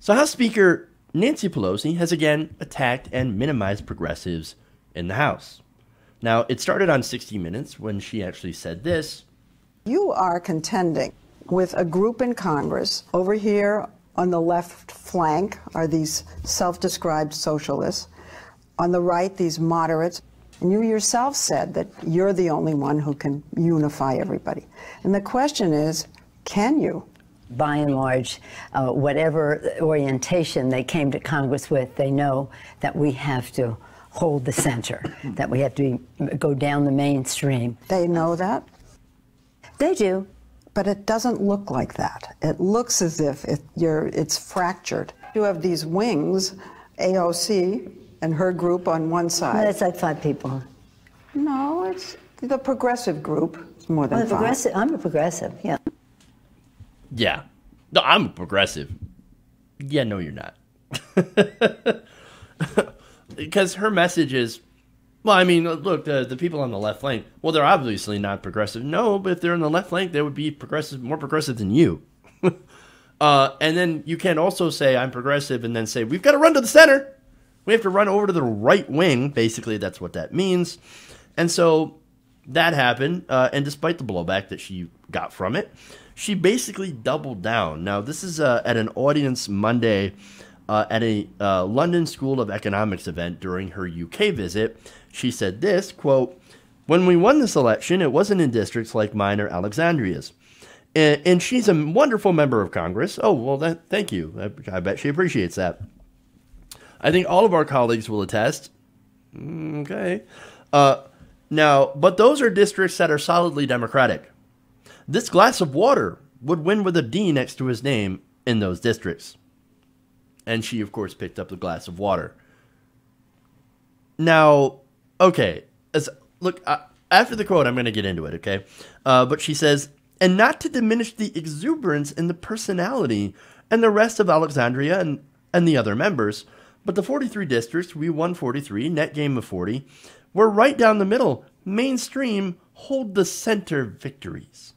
So House Speaker Nancy Pelosi has again attacked and minimized progressives in the House. Now, it started on 60 Minutes when she actually said this. You are contending with a group in Congress. Over here on the left flank are these self-described socialists. On the right, these moderates. And you yourself said that you're the only one who can unify everybody. And the question is, can you? By and large, whatever orientation they came to Congress with, they know that we have to hold the center, that we have to go down the mainstream. They know that? They do. But it doesn't look like that. It looks as if it's fractured. You have these wings, AOC and her group on one side. That's like 5 people. No, it's the progressive group. It's more than 5. I'm a progressive, yeah. Yeah. No, I'm a progressive. Yeah, no, you're not. Because her message is, well, I mean, look, the people on the left flank, well, they're obviously not progressive. No, but if they're on the left flank, they would be progressive, more progressive than you. And then you can also say, I'm progressive, and then say, we've got to run to the center. We have to run over to the right wing. Basically, that's what that means. And so that happened. And despite the blowback that she got from it, she basically doubled down. Now, this is at an audience Monday at a London School of Economics event during her UK visit. She said this, quote, "When we won this election, it wasn't in districts like mine or Alexandria's. And she's a wonderful member of Congress." Oh, well, thank you. I bet she appreciates that. "I think all of our colleagues will attest." Okay. Now, but those are districts that are solidly Democratic. This glass of water would win with a D next to his name in those districts. And she, of course, picked up the glass of water. Now, okay. Look, after the quote, I'm going to get into it, okay? But she says, "And not to diminish the exuberance and the personality and the rest of Alexandria and the other members, but the 43 districts, we won 43, net gain of 40. We're right down the middle, mainstream, hold the center victories.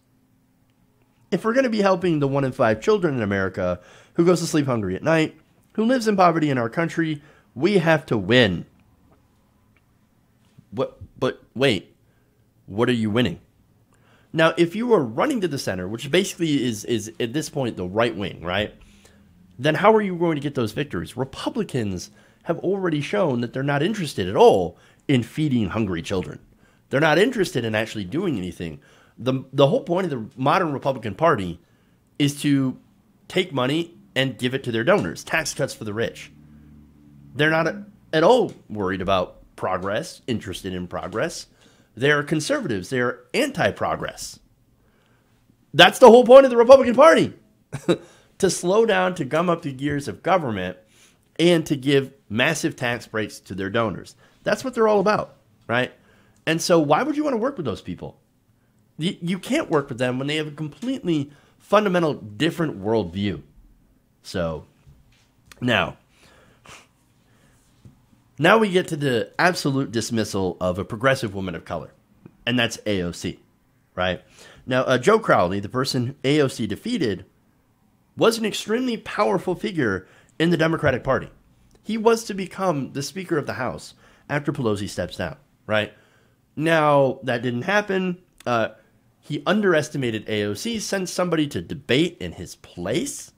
If we're going to be helping the 1 in 5 children in America who goes to sleep hungry at night, who lives in poverty in our country, we have to win." But wait, what are you winning? Now, if you were running to the center, which basically is at this point the right wing, right? Then how are you going to get those victories? Republicans have already shown that they're not interested at all in feeding hungry children. They're not interested in actually doing anything. The whole point of the modern Republican Party is to take money and give it to their donors. Tax cuts for the rich. They're not at all worried about progress, interested in progress. They're conservatives. They're anti-progress. That's the whole point of the Republican Party. To slow down, to gum up the gears of government, and to give massive tax breaks to their donors. That's what they're all about, right? And so why would you want to work with those people? You can't work with them when they have a completely fundamental different worldview. So now we get to the absolute dismissal of a progressive woman of color, and that's AOC, right? Now, Joe Crowley, the person AOC defeated, was an extremely powerful figure in the Democratic Party. He was to become the Speaker of the House after Pelosi steps down, right? Now, that didn't happen. He underestimated AOC, sent somebody to debate in his place.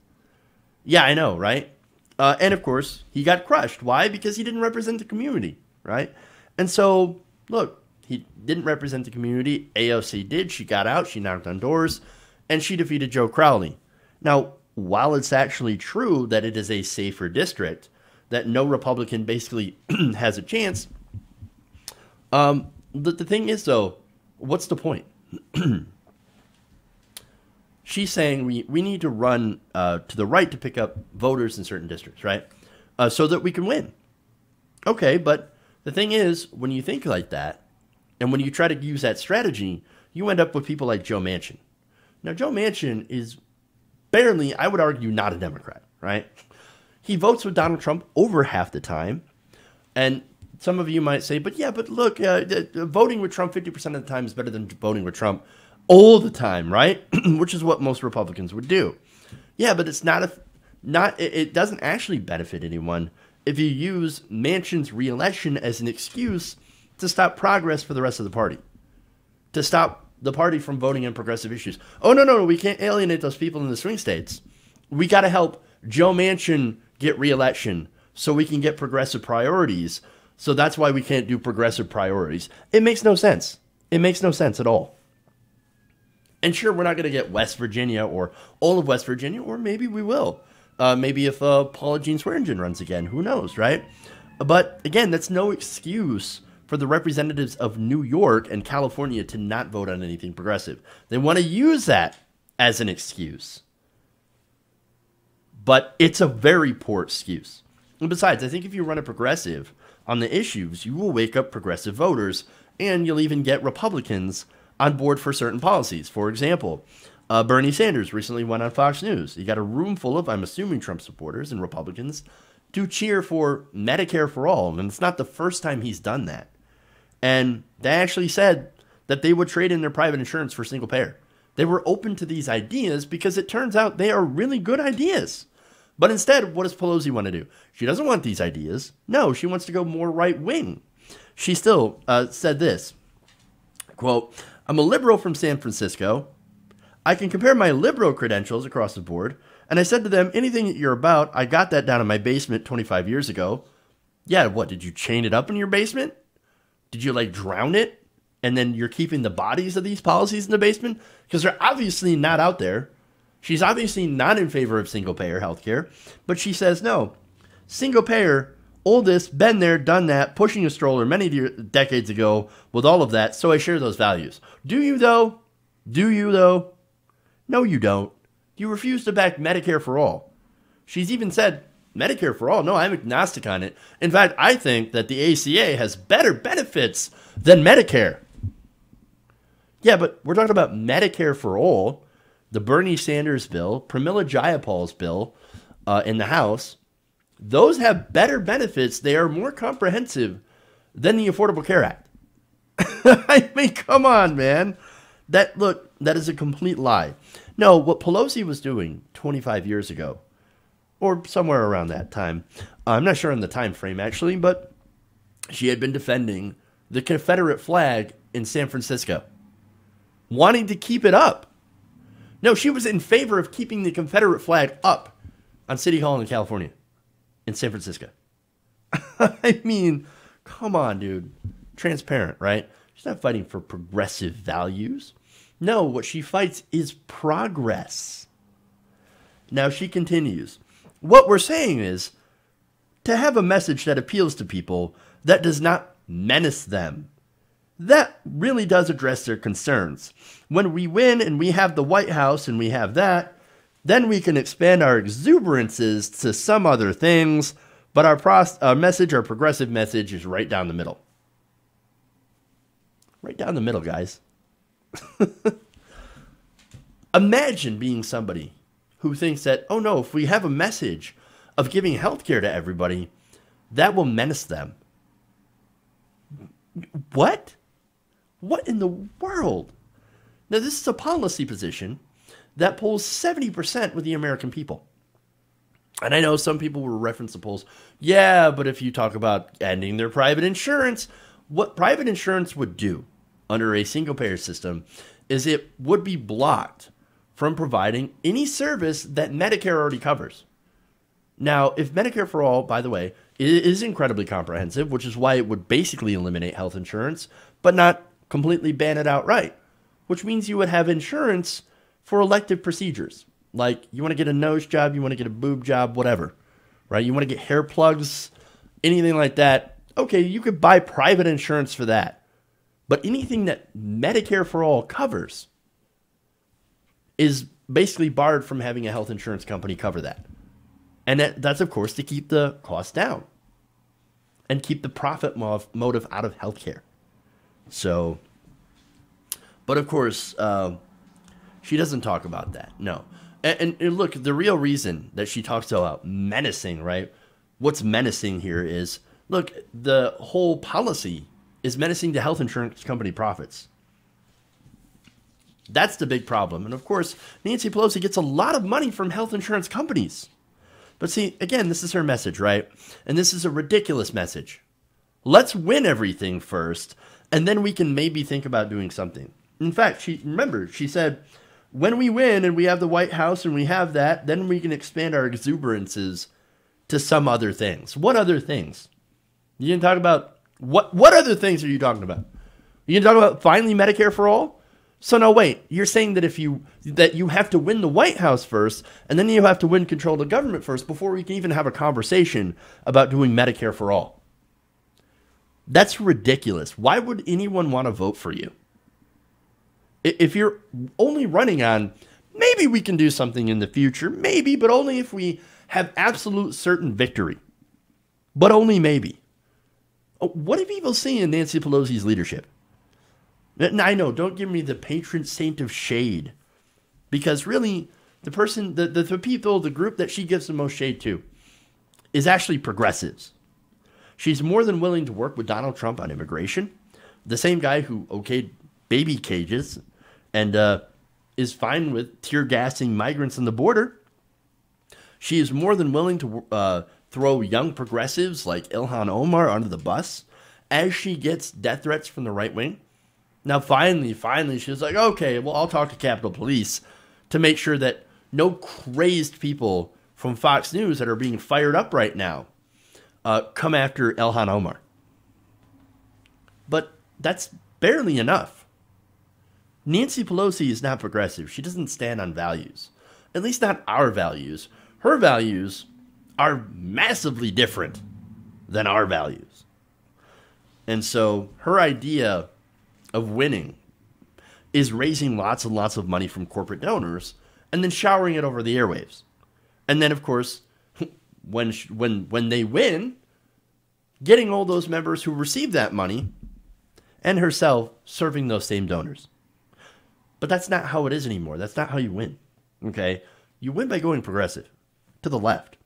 Yeah, I know, right? And of course, he got crushed. Why? Because he didn't represent the community, right? And so, look, he didn't represent the community. AOC did. She got out. She knocked on doors. And she defeated Joe Crowley. Now, while it's actually true that it is a safer district, that no Republican basically has a chance, the thing is, though, what's the point? She's saying we need to run to the right to pick up voters in certain districts, right? So that we can win. Okay, but the thing is, when you think like that, and when you try to use that strategy, you end up with people like Joe Manchin. Now, Joe Manchin is barely, I would argue, not a Democrat, right? He votes with Donald Trump over half the time. And some of you might say, but look, voting with Trump 50% of the time is better than voting with Trump all the time, right? Which is what most Republicans would do. Yeah, but it's not it doesn't actually benefit anyone if you use Manchin's reelection as an excuse to stop progress for the rest of the party, to stop the party from voting on progressive issues. Oh, no, we can't alienate those people in the swing states. We got to help Joe Manchin get reelection so we can get progressive priorities. So that's why we can't do progressive priorities. It makes no sense. It makes no sense at all. And sure, we're not going to get West Virginia or all of West Virginia, or maybe we will. Maybe if Paula Jean Swearengin runs again, who knows, right? But again, that's no excuse for the representatives of New York and California to not vote on anything progressive. They want to use that as an excuse. But it's a very poor excuse. And besides, I think if you run a progressive on the issues, you will wake up progressive voters, and you'll even get Republicans on board for certain policies. For example, Bernie Sanders recently went on Fox News. He got a room full of, I'm assuming, Trump supporters and Republicans to cheer for Medicare for all. And it's not the first time he's done that. And they actually said that they would trade in their private insurance for single payer. They were open to these ideas because it turns out they are really good ideas. But instead, what does Pelosi want to do? She doesn't want these ideas. No, she wants to go more right wing. She still said this, quote, I'm a liberal from San Francisco. I can compare my liberal credentials across the board. And I said to them, anything that you're about, I got that down in my basement 25 years ago. Yeah, what, did you chain it up in your basement? Did you like drown it? And then you're keeping the bodies of these policies in the basement? Because they're obviously not out there. She's obviously not in favor of single-payer healthcare, but she says, no, single-payer, oldest, been there, done that, pushing a stroller many decades ago with all of that, so I share those values. Do you, though? Do you, though? No, you don't. You refuse to back Medicare for all. She's even said, Medicare for all? No, I'm agnostic on it. In fact, I think that the ACA has better benefits than Medicare. Yeah, but we're talking about Medicare for all. The Bernie Sanders bill, Pramila Jayapal's bill in the House, those have better benefits. They are more comprehensive than the Affordable Care Act. I mean, come on, man. That is a complete lie. No, what Pelosi was doing 25 years ago, or somewhere around that time, I'm not sure on the time frame actually, but she had been defending the Confederate flag in San Francisco, wanting to keep it up. No, she was in favor of keeping the Confederate flag up on City Hall in California, in San Francisco. I mean, come on, dude. Transparent, right? She's not fighting for progressive values. No, what she fights is progress. Now she continues. What we're saying is to have a message that appeals to people that does not menace them. That really does address their concerns. When we win and we have the White House and we have that, then we can expand our exuberances to some other things, but our message, our progressive message, is right down the middle. Right down the middle, guys. Imagine being somebody who thinks that, oh no, if we have a message of giving healthcare to everybody, that will menace them. What? What in the world? Now, this is a policy position that polls 70% with the American people. And I know some people will reference the polls. Yeah, but if you talk about ending their private insurance, what private insurance would do under a single-payer system is it would be blocked from providing any service that Medicare already covers. Now, if Medicare for all, by the way, is incredibly comprehensive, which is why it would basically eliminate health insurance, but not completely ban it outright, which means you would have insurance for elective procedures. Like you want to get a nose job, you want to get a boob job, whatever, right? You want to get hair plugs, anything like that. Okay, you could buy private insurance for that. But anything that Medicare for all covers is basically barred from having a health insurance company cover that. And that's, of course, to keep the cost down and keep the profit motive out of healthcare. So, but of course, she doesn't talk about that. No. And look, the real reason that she talks about menacing, right? What's menacing here is, look, the whole policy is menacing to health insurance company profits. That's the big problem. And of course, Nancy Pelosi gets a lot of money from health insurance companies. But see, again, this is her message, right? And this is a ridiculous message. Let's win everything first, and then we can maybe think about doing something. In fact, she said, when we win and we have the White House and we have that, then we can expand our exuberances to some other things. What other things? You can talk about, what other things are you talking about? You can talk about finally Medicare for all? So no, wait, you're saying that you have to win the White House first, and then you have to win control of the government first before we can even have a conversation about doing Medicare for all. That's ridiculous. Why would anyone want to vote for you? If you're only running on, maybe we can do something in the future, maybe, but only if we have absolute certain victory. But only maybe. What do people see in Nancy Pelosi's leadership? And I know, don't give me the patron saint of shade. Because really, the person, the people, the group that she gives the most shade to is actually progressives. She's more than willing to work with Donald Trump on immigration. The same guy who okayed baby cages and is fine with tear gassing migrants on the border. She is more than willing to throw young progressives like Ilhan Omar under the bus as she gets death threats from the right wing. Now, finally, she's like, okay, well, I'll talk to Capitol Police to make sure that no crazed people from Fox News that are being fired up right now come after Ilhan Omar. But that's barely enough. Nancy Pelosi is not progressive. She doesn't stand on values. At least not our values. Her values are massively different than our values. And so her idea of winning is raising lots and lots of money from corporate donors and then showering it over the airwaves. And then, of course, when they win, getting all those members who receive that money and herself serving those same donors. But that's not how it is anymore. That's not how you win. Okay? You win by going progressive to the left.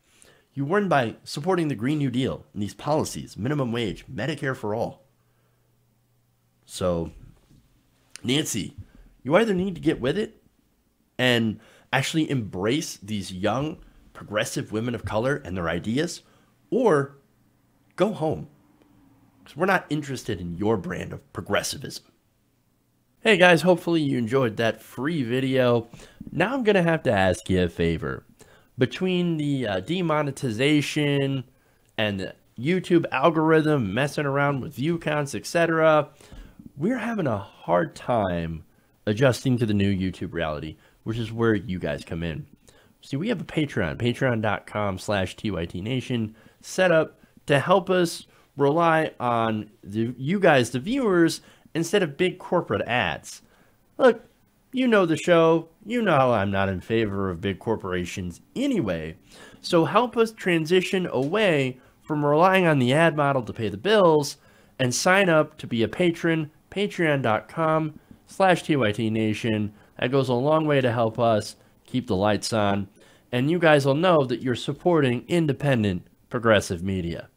You win by supporting the Green New Deal and these policies, minimum wage, Medicare for all. So, Nancy, you either need to get with it and actually embrace these young, progressive women of color and their ideas, or go home. Because we're not interested in your brand of progressivism. Hey guys, hopefully you enjoyed that free video. Now I'm going to have to ask you a favor. Between the demonetization and the YouTube algorithm messing around with view counts, etc., we're having a hard time adjusting to the new YouTube reality, which is where you guys come in. See, we have a Patreon, patreon.com/TYTNation, set up to help us rely on you guys, the viewers, instead of big corporate ads. Look, you know the show. You know I'm not in favor of big corporations anyway. So help us transition away from relying on the ad model to pay the bills and sign up to be a patron, patreon.com/TYTNation. That goes a long way to help us keep the lights on. And you guys will know that you're supporting independent progressive media.